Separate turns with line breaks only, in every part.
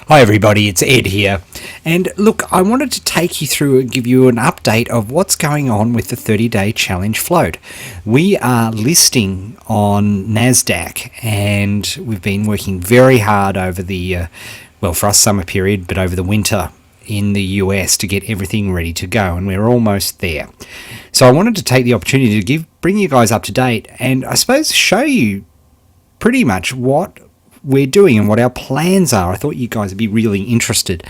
Hi everybody, it's Ed here. And look, I wanted to take you through and give you an update of what's going on with the 30-day challenge float. We are listing on NASDAQ and we've been working very hard over the, for us summer period, but over the winter in the US to get everything ready to go, and we're almost there. So I wanted to take the opportunity to bring you guys up to date and I suppose show you pretty much what we're doing and what our plans are. I thought you guys would be really interested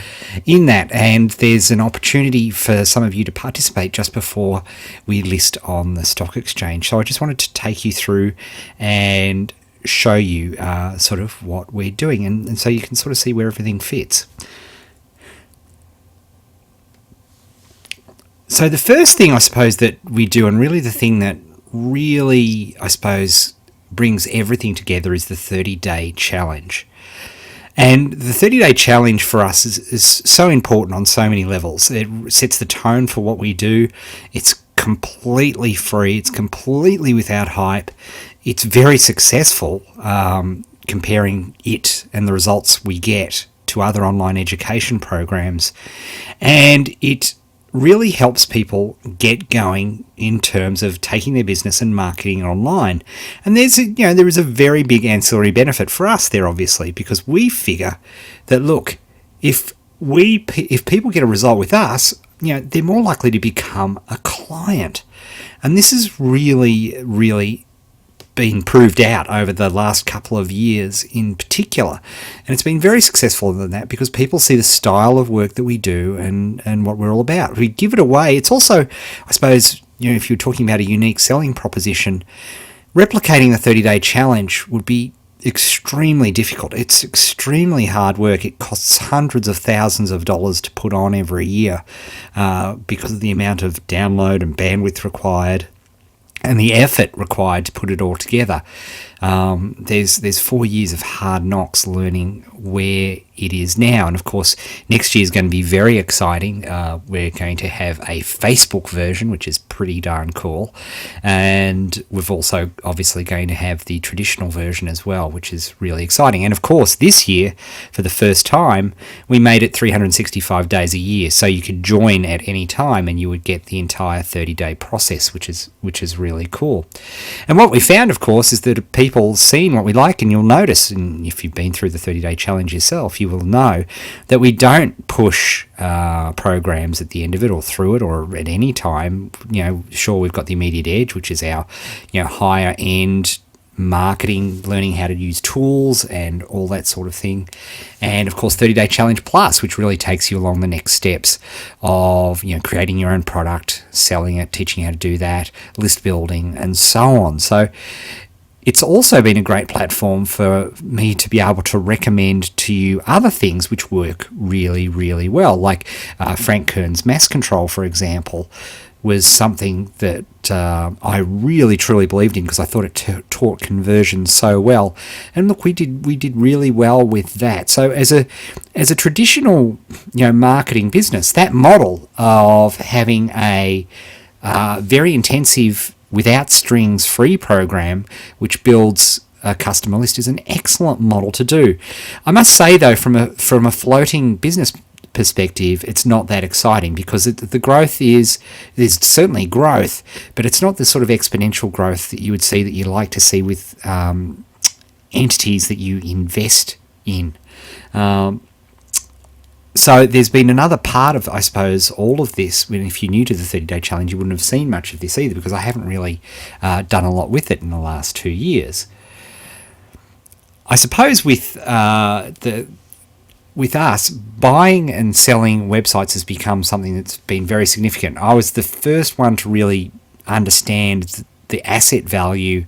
in that, and there's an opportunity for some of you to participate just before we list on the stock exchange. So I just wanted to take you through and show you sort of what we're doing, and so you can sort of see where everything fits. So the first thing I suppose that we do, and really the thing that really I suppose brings everything together, is the 30-day challenge. And the 30-day challenge for us is so important on so many levels. It sets the tone for what we do. It's completely free. It's completely without hype. It's very successful, comparing it and the results we get to other online education programs. And it really helps people get going in terms of taking their business and marketing online. And there is a very big ancillary benefit for us there, obviously, because we figure that, look, if people get a result with us, they're more likely to become a client. And this is really, really been proved out over the last couple of years in particular, and it's been very successful in that because people see the style of work that we do and what we're all about. We give it away. It's also, I suppose, if you're talking about a unique selling proposition, replicating the 30-day challenge would be extremely difficult. It's extremely hard work. It costs hundreds of thousands of dollars to put on every year because of the amount of download and bandwidth required and the effort required to put it all together. There's 4 years of hard knocks learning where it is now. And of course, next year is going to be very exciting. We're going to have a Facebook version, which is pretty darn cool. And we've also obviously going to have the traditional version as well, which is really exciting. And of course, this year, for the first time, we made it 365 days a year. So you could join at any time and you would get the entire 30-day process, which is really cool. And what we found, of course, is that people seen what we like, and you'll notice, and if you've been through the 30-day challenge yourself, you will know that we don't push programs at the end of it or through it or at any time. Sure, we've got the immediate edge, which is our higher end marketing, learning how to use tools and all that sort of thing. And of course, 30-day challenge plus, which really takes you along the next steps of creating your own product, selling it, teaching how to do that, list building, and so on. So it's also been a great platform for me to be able to recommend to you other things which work really, really well. Like Frank Kern's Mass Control, for example, was something that I really, truly believed in because I thought it taught conversion so well. And look, we did really well with that. So as a traditional marketing business, that model of having a very intensive, without strings, free program which builds a customer list is an excellent model to do. I must say though, from a floating business perspective, it's not that exciting because the growth there's certainly growth, but it's not the sort of exponential growth that you would see that you like to see with entities that you invest in. So there's been another part of, I suppose, all of this. If you're new to the 30-day challenge, you wouldn't have seen much of this either because I haven't really done a lot with it in the last 2 years. I suppose with us, buying and selling websites has become something that's been very significant. I was the first one to really understand the asset value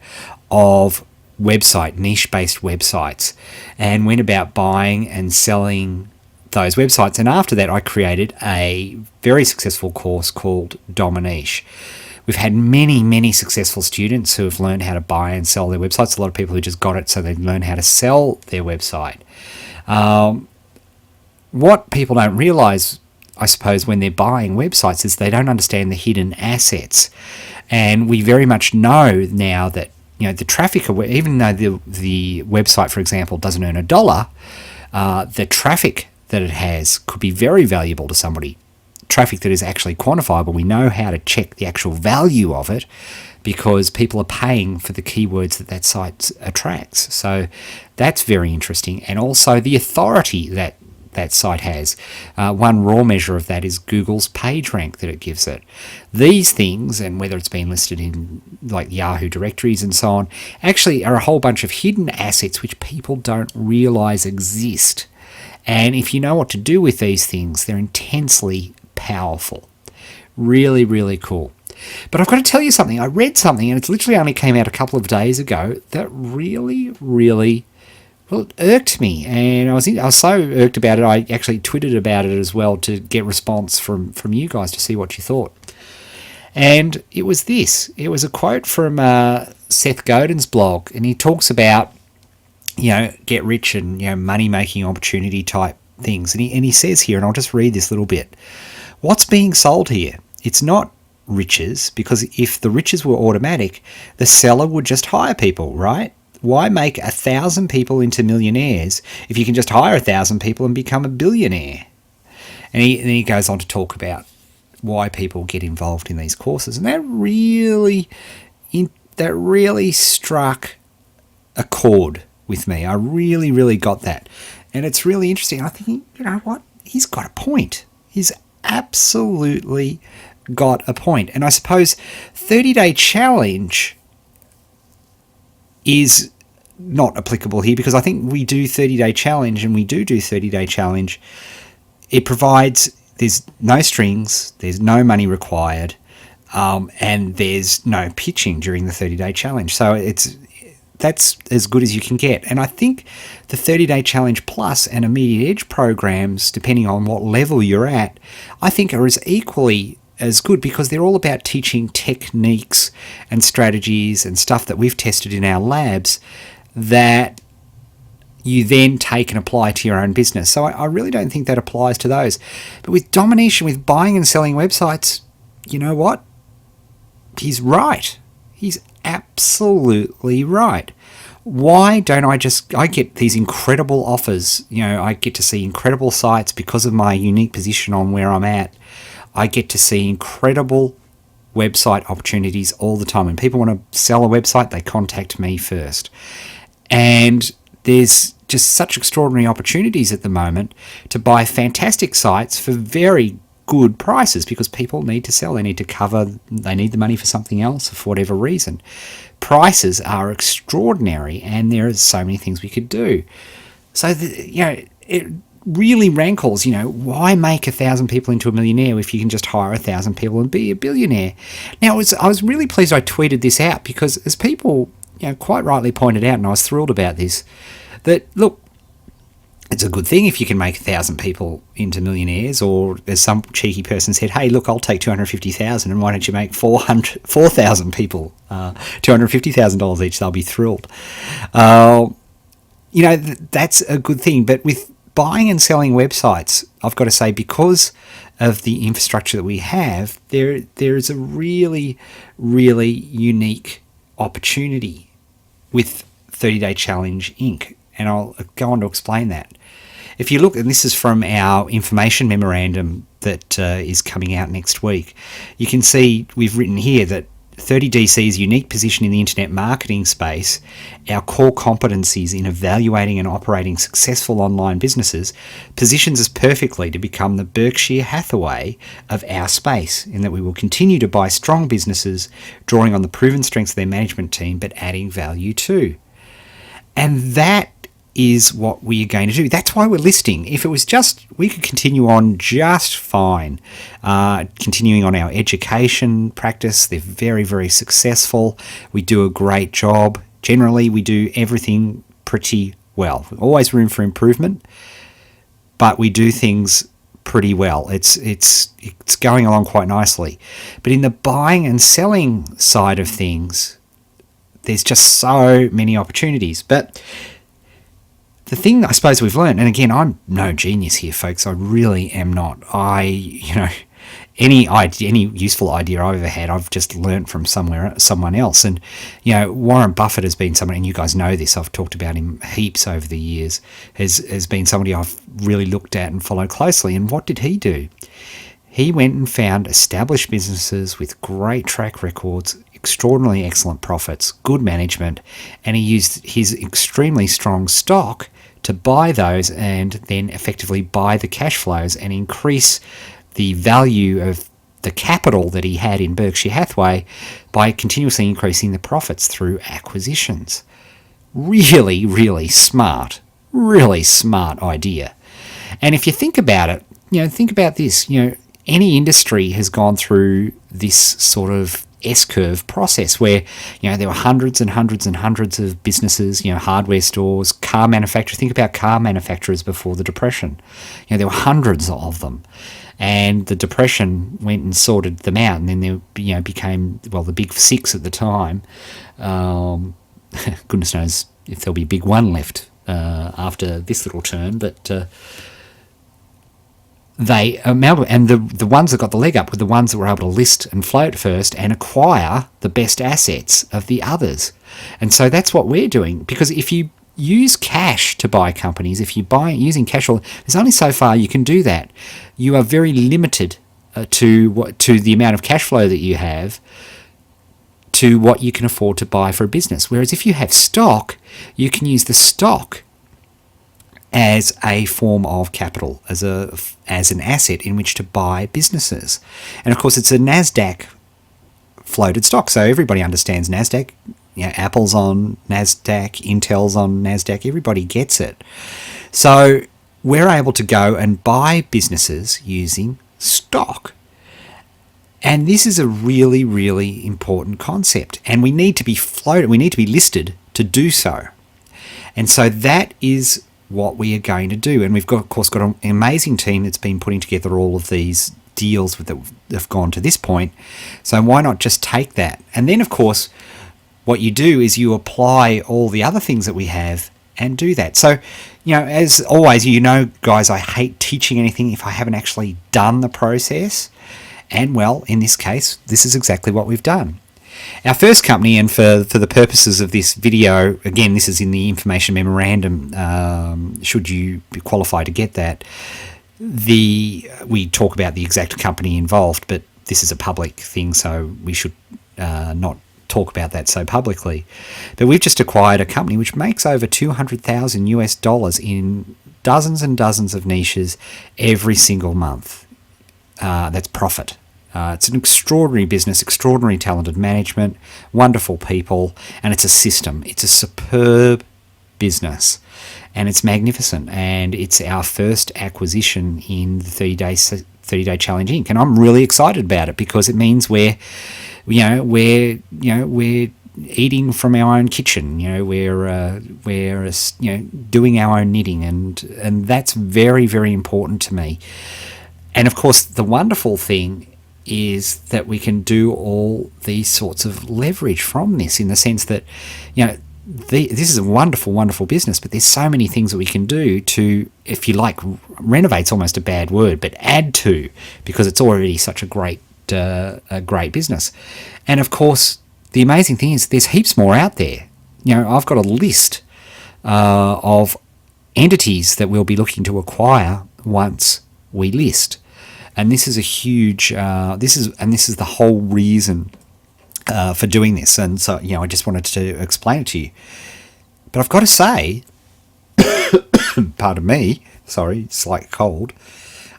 of niche-based websites, and went about buying and selling those websites. And after that, I created a very successful course called Dominiche. We've had many, many successful students who have learned how to buy and sell their websites. A lot of people who just got it so they've learned how to sell their website. What people don't realize, I suppose, when they're buying websites is they don't understand the hidden assets. And we very much know now that the traffic, even though the website, for example, doesn't earn $1, the traffic that it has could be very valuable to somebody. Traffic that is actually quantifiable. We know how to check the actual value of it because people are paying for the keywords that site attracts. So that's very interesting. And also the authority that site has. One raw measure of that is Google's page rank that it gives it. These things, and whether it's been listed in like Yahoo directories and so on, actually are a whole bunch of hidden assets which people don't realize exist. And if you know what to do with these things, they're intensely powerful. Really, really cool. But I've got to tell you something. I read something, and it's literally only came out a couple of days ago, that really, really, well, it irked me. And I was so irked about it, I actually tweeted about it as well to get response from you guys to see what you thought. And it was this. It was a quote from Seth Godin's blog, and he talks about, get rich and, money-making opportunity type things. And he says here, and I'll just read this little bit. What's being sold here? It's not riches, because if the riches were automatic, the seller would just hire people, right? Why make 1,000 people into millionaires if you can just hire 1,000 people and become a billionaire? And then he goes on to talk about why people get involved in these courses. And that really struck a chord with me. I really, really got that. And it's really interesting. I think, you know what? He's got a point. He's absolutely got a point. And I suppose 30-day challenge is not applicable here, because I think we do 30-day challenge, and we do 30-day challenge. It provides, there's no strings, there's no money required, and there's no pitching during the 30-day challenge. So that's as good as you can get. And I think the 30-day challenge plus and immediate edge programs, depending on what level you're at, I think are as equally as good, because they're all about teaching techniques and strategies and stuff that we've tested in our labs that you then take and apply to your own business. So I really don't think that applies to those. But with domination, with buying and selling websites, you know what? He's right. He's absolutely right. Why don't I get these incredible offers? I get to see incredible sites because of my unique position on where I'm at. I get to see incredible website opportunities all the time. When people want to sell a website, they contact me first. And there's just such extraordinary opportunities at the moment to buy fantastic sites for very good prices, because people need to sell. They need the money for something else, for whatever reason. Prices are extraordinary, and there are so many things we could do. So, it really rankles, why make 1,000 people into a millionaire if you can just hire 1,000 people and be a billionaire? Now, I was really pleased I tweeted this out, because as people, quite rightly pointed out, and I was thrilled about this, that, look, it's a good thing if you can make 1,000 people into millionaires, or as some cheeky person said, hey, look, I'll take 250,000, and why don't you make 4,000 people $250,000 each? They'll be thrilled. That's a good thing. But with buying and selling websites, I've got to say, because of the infrastructure that we have, there is a really, really unique opportunity with 30-Day Challenge Inc. And I'll go on to explain that. If you look, and this is from our information memorandum that is coming out next week, you can see we've written here that 30DC's unique position in the internet marketing space, our core competencies in evaluating and operating successful online businesses, positions us perfectly to become the Berkshire Hathaway of our space, in that we will continue to buy strong businesses, drawing on the proven strengths of their management team, but adding value too. And that is what we are going to do. That's why we're listing. If it was just, we could continue on just fine. Continuing on our education practice, they're very, very successful. We do a great job. Generally, we do everything pretty well. Always room for improvement, but we do things pretty well. It's going along quite nicely. But in the buying and selling side of things, there's just so many opportunities. But the thing I suppose we've learned, and again, I'm no genius here, folks. I really am not. any idea, any useful idea I've ever had, I've just learnt from someone else. And Warren Buffett has been someone, and you guys know this, I've talked about him heaps over the years, has been somebody I've really looked at and followed closely. And what did he do? He went and found established businesses with great track records, extraordinarily excellent profits, good management, and he used his extremely strong stock to buy those and then effectively buy the cash flows and increase the value of the capital that he had in Berkshire Hathaway by continuously increasing the profits through acquisitions. Really, really smart idea. And if you think about it, think about this, any industry has gone through this sort of S-curve process where, there were hundreds and hundreds and hundreds of businesses, hardware stores, car manufacturers. Think about car manufacturers before the Depression. There were hundreds of them. And the Depression went and sorted them out, and then there, became, the big six at the time. Goodness knows if there'll be a big one left after this little turn, but they and the ones that got the leg up were the ones that were able to list and float first and acquire the best assets of the others. And so that's what we're doing, because if you use cash to buy companies, if you buy using cash, there's only so far you can do that. You are very limited to the amount of cash flow that you have, to what you can afford to buy for a business. Whereas if you have stock, you can use the stock as a form of capital, as an asset in which to buy businesses. And of course, it's a NASDAQ floated stock, so everybody understands NASDAQ. Apple's on NASDAQ, Intel's on NASDAQ, everybody gets it. So we're able to go and buy businesses using stock. And this is a really, really important concept. And we need to be floated, we need to be listed to do so. And so that is what we are going to do. And we've got, of course, got an amazing team that's been putting together all of these deals that have gone to this point. So why not just take that? And then, of course, what you do is you apply all the other things that we have and do that. So, as always, guys, I hate teaching anything if I haven't actually done the process. And, in this case, this is exactly what we've done. Our first company, and for the purposes of this video, again, this is in the information memorandum, should you qualify to get that, we talk about the exact company involved, but this is a public thing, so we should not talk about that so publicly. But we've just acquired a company which makes over $200,000 in dozens and dozens of niches every single month. That's profit. It's an extraordinary business, extraordinary talented management, wonderful people, and it's a system. It's a superb business, and it's magnificent. And it's our first acquisition in the 30-day Challenge Inc. And I'm really excited about it because it means we're eating from our own kitchen. We're doing our own knitting, and that's very, very important to me. And of course, the wonderful thing is that we can do all these sorts of leverage from this, in the sense that, this is a wonderful, wonderful business, but there's so many things that we can do to, if you like, renovate's almost a bad word, but add to, because it's already such a great business. And of course, the amazing thing is there's heaps more out there. I've got a list of entities that we'll be looking to acquire once we list. And this is a huge, this is the whole reason for doing this. And so, I just wanted to explain it to you. But I've got to say, pardon me, sorry, slight cold,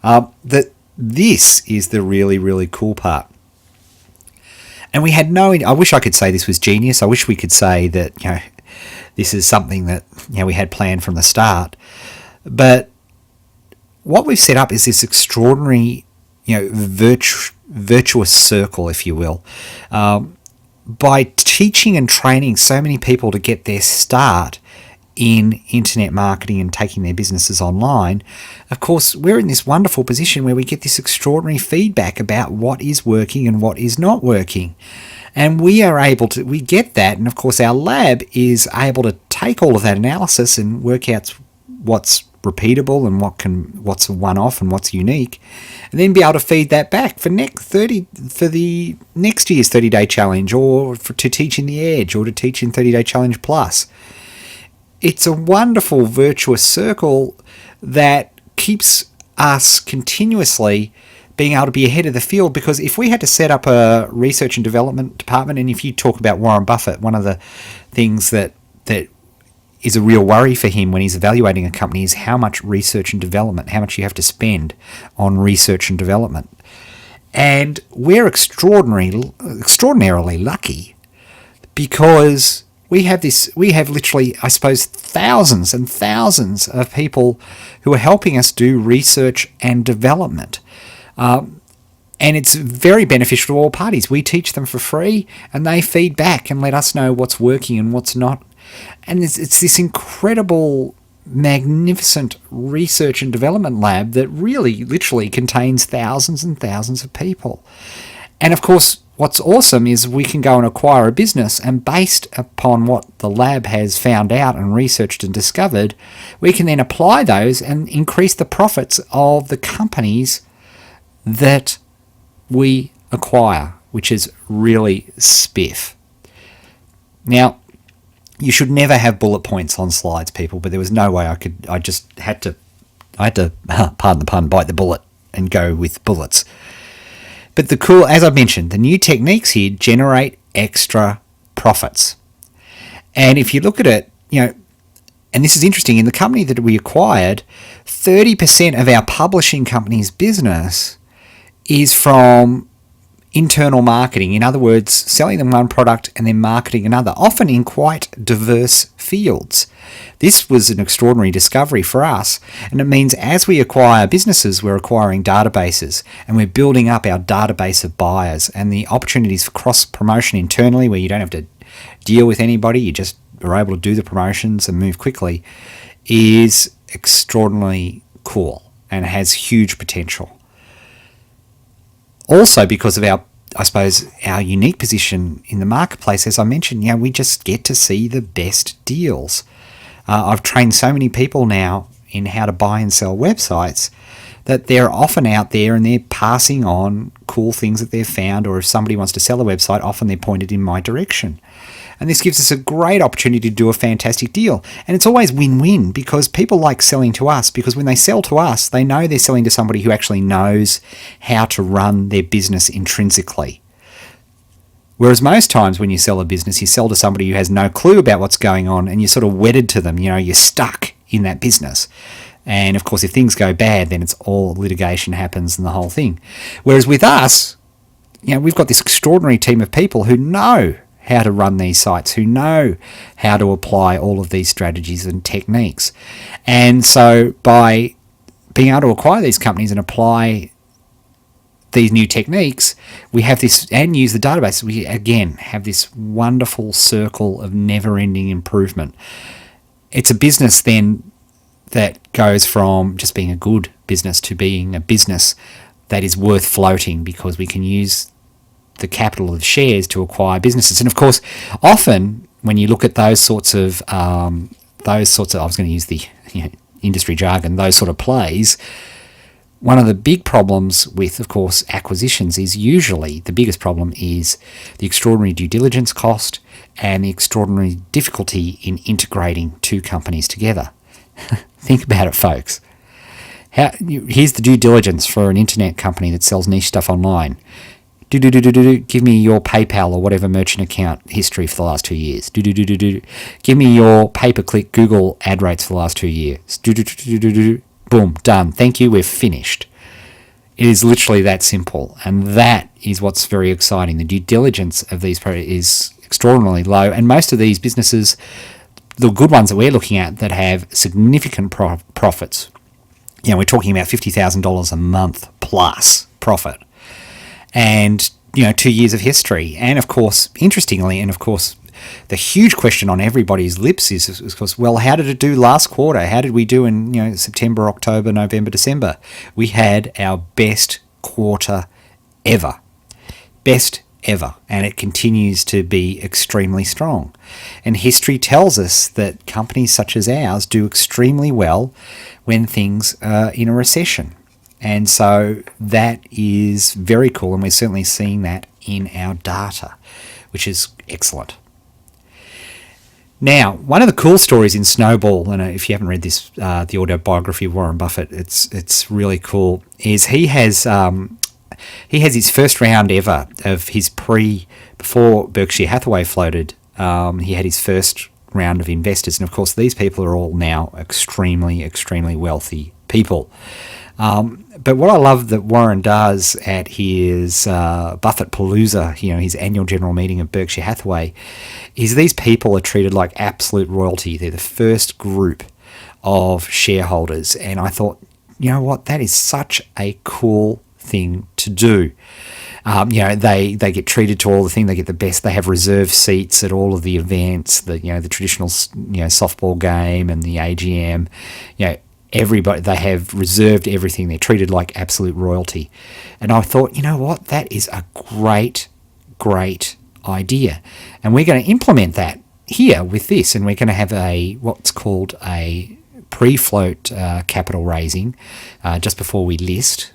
that this is the really, really cool part. And we had I wish I could say this was genius. I wish we could say that, this is something that, we had planned from the start. But what we've set up is this extraordinary, virtuous circle, if you will. By teaching and training so many people to get their start in internet marketing and taking their businesses online, of course, we're in this wonderful position where we get this extraordinary feedback about what is working and what is not working. And we get that, and of course our lab is able to take all of that analysis and work out what's repeatable and what's a one-off and what's unique, and then be able to feed that back for the next year's 30-day challenge, or to teach in the Edge, or to teach in 30-day challenge plus. It's a wonderful virtuous circle that keeps us continuously being able to be ahead of the field, because if we had to set up a research and development department, and if you talk about Warren Buffett, one of the things that is a real worry for him when he's evaluating a company is how much research and development, how much you have to spend on research and development. And we're extraordinarily lucky, because we have literally, I suppose, thousands and thousands of people who are helping us do research and development. And it's very beneficial to all parties. We teach them for free, and they feed back and let us know what's working and what's not. And it's this incredible, magnificent research and development lab that really literally contains thousands and thousands of people. And of course, what's awesome is we can go and acquire a business, and based upon what the lab has found out and researched and discovered, we can then apply those and increase the profits of the companies that we acquire, which is really spiff. Now, you should never have bullet points on slides, people, but there was no way I had to, pardon the pun, bite the bullet and go with bullets. But as I mentioned, the new techniques here generate extra profits. And if you look at it, and this is interesting, in the company that we acquired, 30% of our publishing company's business is from internal marketing. In other words, selling them one product and then marketing another, often in quite diverse fields. This was an extraordinary discovery for us, and it means as we acquire businesses, we're acquiring databases, and we're building up our database of buyers, and the opportunities for cross-promotion internally, where you don't have to deal with anybody, you just are able to do the promotions and move quickly, is extraordinarily cool and has huge potential. Also, because of our unique position in the marketplace, as I mentioned, we just get to see the best deals. I've trained so many people now in how to buy and sell websites that they're often out there and they're passing on cool things that they've found, or if somebody wants to sell a website, often they're pointed in my direction. And this gives us a great opportunity to do a fantastic deal. And it's always win-win, because people like selling to us, because when they sell to us, they know they're selling to somebody who actually knows how to run their business intrinsically. Whereas most times when you sell a business, you sell to somebody who has no clue about what's going on, and you're sort of wedded to them. You're stuck in that business. And of course, if things go bad, then it's all litigation happens and the whole thing. Whereas with us, we've got this extraordinary team of people who know how to run these sites, who know how to apply all of these strategies and techniques. And so by being able to acquire these companies and apply these new techniques, we have this, and use the database, we again have this wonderful circle of never-ending improvement. It's a business then that goes from just being a good business to being a business that is worth floating, because we can use the capital of shares to acquire businesses. And of course, often when you look at those sorts of I was going to use the industry jargon, those sort of plays, one of the big problems with, of course, acquisitions is usually the biggest problem is the extraordinary due diligence cost and the extraordinary difficulty in integrating two companies together. Think about it, folks. Here's the due diligence for an internet company that sells niche stuff online. Give me your PayPal or whatever merchant account history for the last 2 years. Give me your pay-per-click Google ad rates for the last 2 years. Boom, done. Thank you, we're finished. It is literally that simple, and that is what's very exciting. The due diligence of these is extraordinarily low, and most of these businesses, the good ones that we're looking at that have significant profits, we're talking about $50,000 a month plus profit, and 2 years of history. And of course, interestingly, the huge question on everybody's lips is, of course, well, how did it do last quarter? How did we do in September, October, November, December? We had our best quarter ever. Best ever, and it continues to be extremely strong. And history tells us that companies such as ours do extremely well when things are in a recession. And so that is very cool, and we're certainly seeing that in our data, which is excellent. Now, one of the cool stories in Snowball, and if you haven't read this, the autobiography of Warren Buffett, it's really cool, is he has his first round ever of his before Berkshire Hathaway floated. He had his first round of investors, and of course these people are all now extremely, extremely wealthy people. But what I love that Warren does at his Buffett Palooza, his annual general meeting of Berkshire Hathaway, is these people are treated like absolute royalty. They're the first group of shareholders, and I thought, you know what, that is such a cool thing to do. They get treated to all the things. They get the best. They have reserved seats at all of the events. The traditional softball game and the AGM. Everybody, they have reserved everything. They're treated like absolute royalty. And I thought, you know what, that is a great, great idea. And we're going to implement that here with this. And we're going to have what's called a pre-float capital raising just before we list.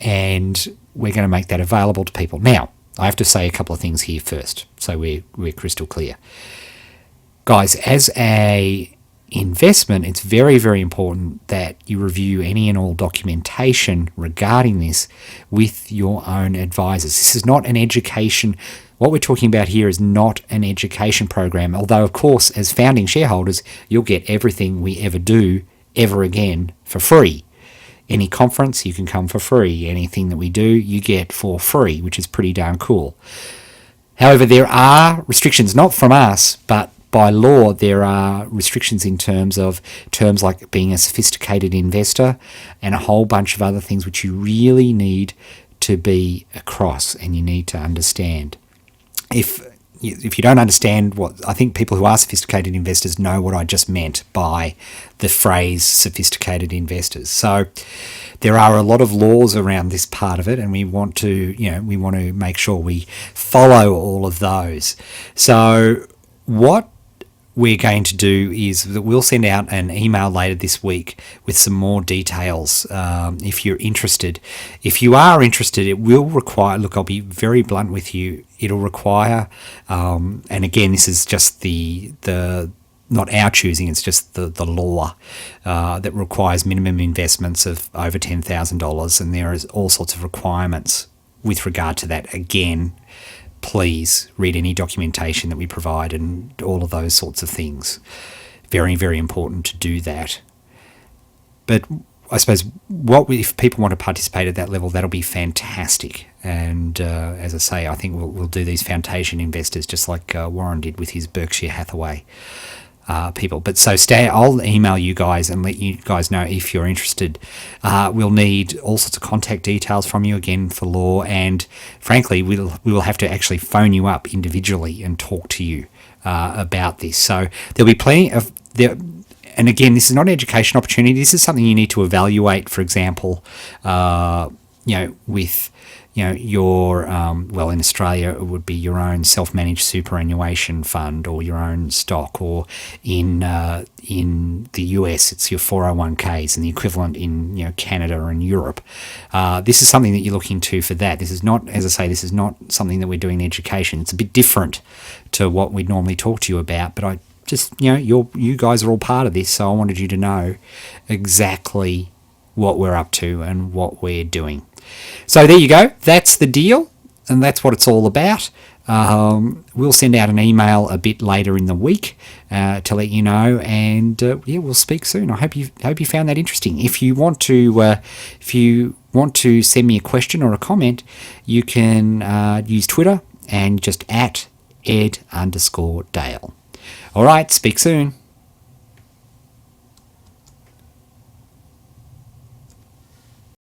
And we're going to make that available to people. Now, I have to say a couple of things here first, so we're crystal clear. Guys, as a investment, it's very, very important that you review any and all documentation regarding this with your own advisors. This is not an education. What we're talking about here is not an education program, although, of course, as founding shareholders, you'll get everything we ever do ever again for free. Any conference, you can come for free. Anything that we do, you get for free, which is pretty darn cool. However, there are restrictions, not from us, but by law, there are restrictions in terms like being a sophisticated investor and a whole bunch of other things which you really need to be across and you need to understand. If you don't understand I think people who are sophisticated investors know what I just meant by the phrase sophisticated investors. So there are a lot of laws around this part of it, and we want to make sure we follow all of those. So what we're going to do is that we'll send out an email later this week with some more details if you're interested. If you are interested, it will require, look, I'll be very blunt with you, it'll require, and again, this is just the not our choosing, it's just the law that requires minimum investments of over $10,000, and there is all sorts of requirements with regard to that. Again, please read any documentation that we provide and all of those sorts of things. Very, very important to do that. But I suppose if people want to participate at that level, that'll be fantastic. And as I say, I think we'll do these foundation investors just like Warren did with his Berkshire Hathaway people. But so I'll email you guys and let you guys know if you're interested. We'll need all sorts of contact details from you again for law, and frankly, we will have to actually phone you up individually and talk to you about this. So there'll be plenty of there. And again, this is not an education opportunity. This is something you need to evaluate. For example, with your in Australia it would be your own self-managed superannuation fund or your own stock, or in the US it's your 401ks, and the equivalent in Canada and Europe. This is something that you're looking to for that. This is not, as I say, this is not something that we're doing in education. It's a bit different to what we'd normally talk to you about, but I just you guys are all part of this, so I wanted you to know exactly what we're up to and what we're doing. So there you go. That's the deal, and that's what it's all about. We'll send out an email a bit later in the week to let you know, and we'll speak soon. I hope you found that interesting. If you want to send me a question or a comment, you can use Twitter and just @Ed_Dale. All right, speak soon.